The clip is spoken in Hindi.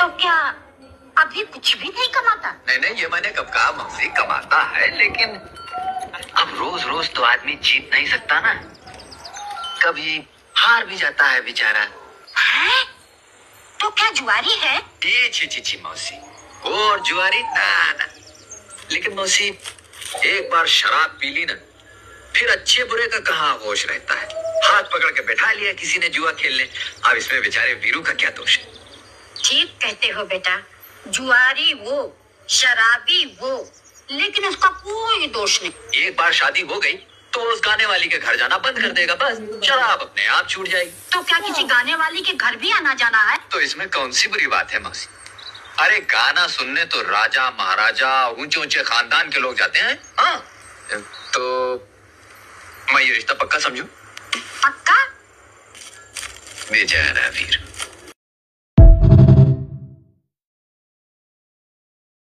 तो क्या अभी कुछ भी नहीं कमाता? नहीं नहीं, ये मैंने कब कहा मौसी, कमाता है, लेकिन अब रोज रोज तो आदमी जीत नहीं सकता ना, कभी हार भी जाता है बेचारा। है? तो क्या जुआरी है? छी मौसी, और जुआरी ना। लेकिन मौसी, एक बार शराब पी ली ना, फिर अच्छे बुरे का कहाँ होश रहता है। हाथ पकड़ के बैठा लिया किसी ने जुआ खेलने, अब इसमें बेचारे वीरू का क्या दोष है? ठीक कहते हो बेटा, जुआरी वो, शराबी वो, लेकिन उसका कोई दोष नहीं। एक बार शादी हो गई तो उस गाने वाली के घर जाना बंद कर देगा, बस शराब अपने आप छूट जाएगी। तो क्या किसी गाने वाली के घर भी आना जाना है? तो इसमें कौन सी बुरी बात है मौसी? अरे गाना सुनने तो राजा महाराजा ऊंचे ऊंचे खानदान के लोग जाते हैं। हाँ, तो मैं ये रिश्ता पक्का समझू? पक्का? बेचारा वीर।